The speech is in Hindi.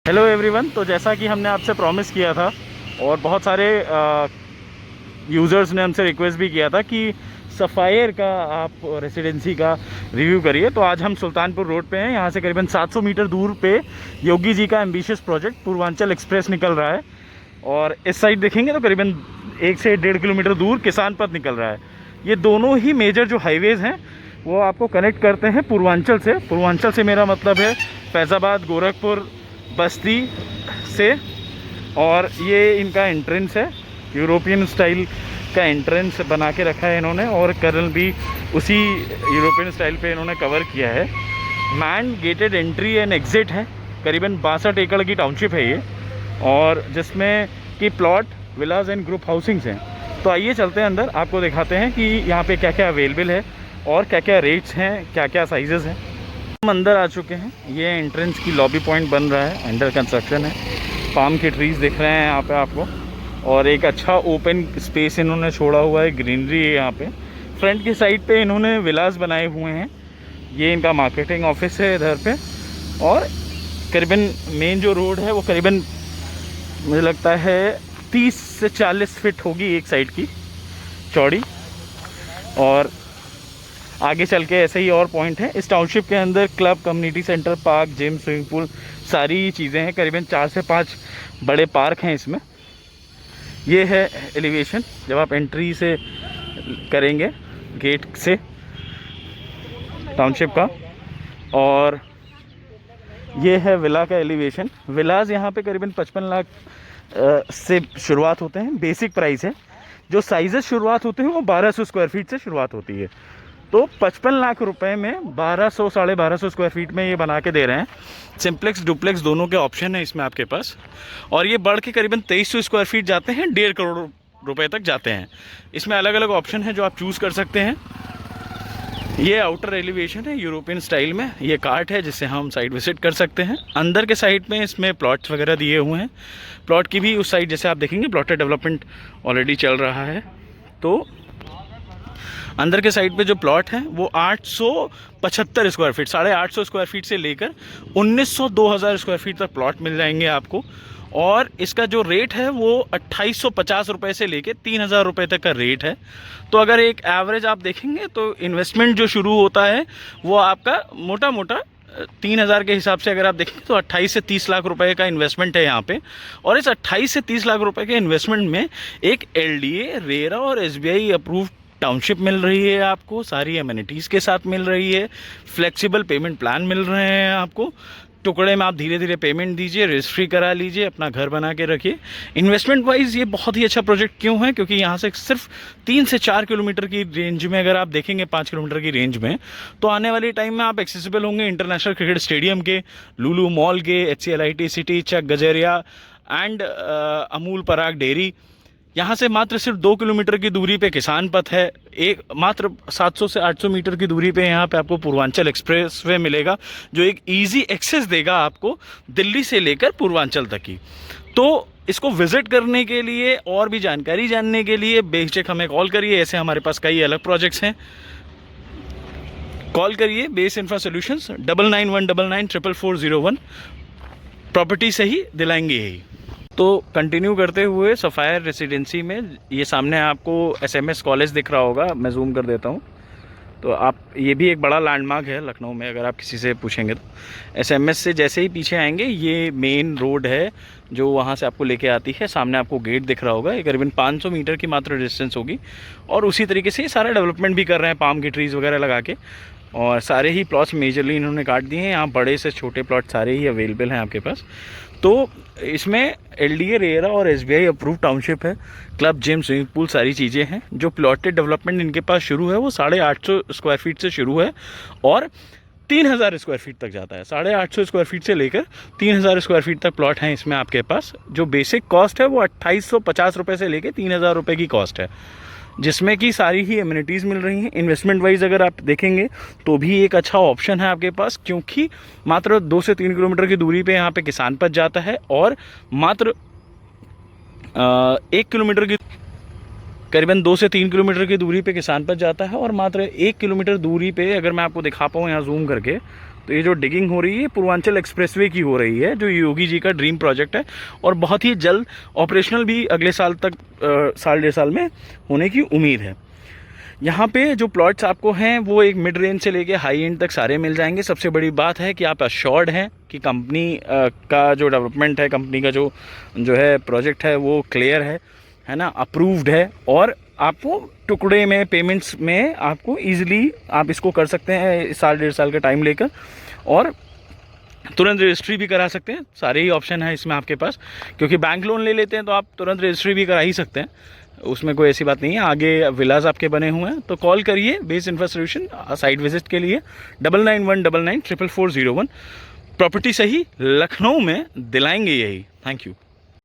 Hello everyone. तो जैसा कि हमने आपसे प्रॉमिस किया था और बहुत सारे यूज़र्स ने हमसे रिक्वेस्ट भी किया था कि सफ़ायर का आप रेसिडेंसी का रिव्यू करिए, तो आज हम सुल्तानपुर रोड पे हैं। यहाँ से करीबन 700 मीटर दूर पे योगी जी का एम्बिशियस प्रोजेक्ट पूर्वांचल एक्सप्रेस निकल रहा है। और इस साइड देखेंगे तो करीबन 1 से 1.5 किलोमीटर दूर किसान पथ निकल रहा है। ये दोनों ही मेजर जो हाईवेज़ हैं वो आपको कनेक्ट करते हैं पूर्वांचल से। पूर्वांचल से मेरा मतलब है फैज़ाबाद, गोरखपुर, बस्ती से। और ये इनका एंट्रेंस है, यूरोपियन स्टाइल का एंट्रेंस बना के रखा है इन्होंने, और कर्नल भी उसी यूरोपियन स्टाइल पे इन्होंने कवर किया है। Man gated entry and exit है। करीबन 62 एकड़ की टाउनशिप है ये, और जिसमें कि plot, villas and group housings हैं। तो आइए चलते हैं अंदर, आपको दिखाते हैं कि यहाँ पे क्या क्या अवेलेबल है और क्या क्या रेट्स हैं, क्या क्या साइजेज़ हैं। हम अंदर आ चुके हैं। ये एंट्रेंस की लॉबी पॉइंट बन रहा है, अंडर कंस्ट्रक्शन है। पाम के ट्रीज़ दिख रहे हैं यहाँ पे आपको, और एक अच्छा ओपन स्पेस इन्होंने छोड़ा हुआ है, ग्रीनरी है यहाँ पे। फ्रंट की साइड पे इन्होंने विलास बनाए हुए हैं। ये इनका मार्केटिंग ऑफिस है इधर पे। और करीबन मेन जो रोड है वो करीबन मुझे लगता है 30 से 40 फीट होगी एक साइड की चौड़ी। और आगे चल के ऐसे ही और पॉइंट है। इस टाउनशिप के अंदर club, community centre, park, gym, swimming pool, सारी चीज़ें हैं। करीबन 4 से 5 बड़े पार्क हैं इसमें। ये है एलिवेशन जब आप एंट्री से करेंगे गेट से टाउनशिप का। और ये है विला का एलिवेशन। विलाज यहाँ पे करीबन 55 लाख से शुरुआत होते हैं, बेसिक प्राइस है। जो साइजेस शुरुआत होते हैं वो 1200 स्क्वायर फीट से शुरुआत होती है। तो 55 लाख रुपए में 1200 साढ़े 1200 स्क्वायर फीट में ये बना के दे रहे हैं। सिंप्लेक्स, डुप्लेक्स दोनों के ऑप्शन है इसमें आपके पास। और ये बढ़ के करीबन 2300 स्क्वायर फीट जाते हैं, 1.5 करोड़ रुपए तक जाते हैं। इसमें अलग अलग ऑप्शन है जो आप चूज़ कर सकते हैं। ये आउटर एलिवेशन है यूरोपियन स्टाइल में। ये कार्ट है जिससे हम साइड विजिट कर सकते हैं। अंदर के साइड में इसमें प्लॉट्स वगैरह दिए हुए हैं। प्लॉट की भी उस साइड जैसे आप देखेंगे प्लॉटेड डेवलपमेंट ऑलरेडी चल रहा है। तो अंदर के साइड पे जो प्लॉट है वो 875 स्क्वायर फीट, 850 स्क्वायर फीट से लेकर 1900-2000 स्क्वायर फीट तक प्लॉट मिल जाएंगे आपको। और इसका जो रेट है वो 2850 रुपये से लेके 3000 रुपये तक का रेट है। तो अगर एक एवरेज आप देखेंगे तो इन्वेस्टमेंट जो शुरू होता है वो आपका मोटा मोटा 3000 के हिसाब से अगर आप देखें तो 28 से 30 लाख रुपए का इन्वेस्टमेंट है यहाँ पे। और इस 28 से 30 लाख रुपए के इन्वेस्टमेंट में एक LDA, रेरा और SBI अप्रूव्ड टाउनशिप मिल रही है आपको, सारी एमिनिटीज़ के साथ मिल रही है, फ्लेक्सिबल पेमेंट प्लान मिल रहे हैं आपको। टुकड़े में आप धीरे धीरे पेमेंट दीजिए, रजिस्ट्री करा लीजिए, अपना घर बना के रखिए। इन्वेस्टमेंट वाइज ये बहुत ही अच्छा प्रोजेक्ट क्यों है, क्योंकि यहाँ से सिर्फ 3 से 4 किलोमीटर की रेंज में अगर आप देखेंगे, 5 किलोमीटर की रेंज में, तो आने वाले टाइम में आप एक्सेसिबल होंगे इंटरनेशनल क्रिकेट स्टेडियम के, लुलु मॉल के, HCLIT city, Chak Gajaria and Amul Parag dairy. यहाँ से मात्र सिर्फ 2 किलोमीटर की दूरी पे किसान पथ है। एक मात्र 700 से 800 मीटर की दूरी पे यहाँ पे आपको पूर्वांचल एक्सप्रेस वे मिलेगा, जो एक इजी एक्सेस देगा आपको दिल्ली से लेकर पूर्वांचल तक की। तो इसको विजिट करने के लिए और भी जानकारी जानने के लिए बेशक हमें कॉल करिए। ऐसे हमारे पास कई अलग प्रोजेक्ट्स हैं। कॉल करिए बेस इंफ्रा सोल्यूशंस 9919994401। प्रॉपर्टी से ही दिलाएंगे यही। तो कंटिन्यू करते हुए सफ़ायर रेसिडेंसी में, ये सामने आपको SMS कॉलेज दिख रहा होगा, मैं जूम कर देता हूँ। तो आप, ये भी एक बड़ा लैंडमार्क है लखनऊ में, अगर आप किसी से पूछेंगे तो। SMS से जैसे ही पीछे आएंगे ये मेन रोड है जो वहाँ से आपको लेके आती है। सामने आपको गेट दिख रहा होगा। ये करीबन 500 मीटर की मात्र डिस्टेंस होगी। और उसी तरीके से सारा डेवलपमेंट भी कर रहे हैं, पाम की ट्रीज़ वगैरह लगा के। और सारे ही प्लॉट्स मेजरली इन्होंने काट दिए हैं। यहाँ बड़े से छोटे प्लॉट सारे ही अवेलेबल हैं आपके पास। तो इसमें LDA, रेरा और SBI अप्रूव टाउनशिप है। क्लब, जिम, स्विमिंग पूल सारी चीज़ें हैं। जो प्लॉटेड डेवलपमेंट इनके पास शुरू है वो 850 स्क्वायर फीट से शुरू है और 3000 स्क्वायर फीट तक जाता है। 850 स्क्वायर फीट से लेकर 3000 स्क्वायर फीट तक प्लॉट हैं इसमें आपके पास। जो बेसिक कॉस्ट है वो 2850 रुपये से लेकर 3000 रुपये की कॉस्ट है, जिसमें कि सारी ही एमिनिटीज़ मिल रही हैं। इन्वेस्टमेंट वाइज अगर आप देखेंगे तो भी एक अच्छा ऑप्शन है आपके पास, क्योंकि मात्र 2 से 3 किलोमीटर की दूरी पे यहाँ पे किसान पथ जाता है। और मात्र 1 किलोमीटर की, करीबन 2 से 3 किलोमीटर की दूरी पे किसान पथ जाता है। और मात्र 1 किलोमीटर दूरी पे अगर मैं आपको दिखा पाऊँ यहाँ जूम करके, तो ये जो डिगिंग हो रही है पूर्वांचल एक्सप्रेसवे की हो रही है, जो योगी जी का ड्रीम प्रोजेक्ट है और बहुत ही जल्द ऑपरेशनल भी अगले साल तक, साल 1.5 साल में होने की उम्मीद है। यहाँ पे जो प्लॉट्स आपको हैं वो एक मिड रेंज से लेके हाई एंड तक सारे मिल जाएंगे। सबसे बड़ी बात है कि आप अश्योर्ड हैं कि कंपनी का जो डेवलपमेंट है, कंपनी का जो है प्रोजेक्ट है वो क्लियर है ना, अप्रूव्ड है, और आपको टुकड़े में पेमेंट्स में आपको ईजिली आप इसको कर सकते हैं साल 1.5 साल का टाइम लेकर, और तुरंत रजिस्ट्री भी करा सकते हैं। सारे ही ऑप्शन है इसमें आपके पास, क्योंकि बैंक लोन ले लेते हैं तो आप तुरंत रजिस्ट्री भी करा ही सकते हैं, उसमें कोई ऐसी बात नहीं है। आगे विलाज आपके बने हुए हैं, तो कॉल करिए base infra solution site visit के लिए 9919994401। प्रॉपर्टी सही लखनऊ में दिलाएंगे यही। Thank you.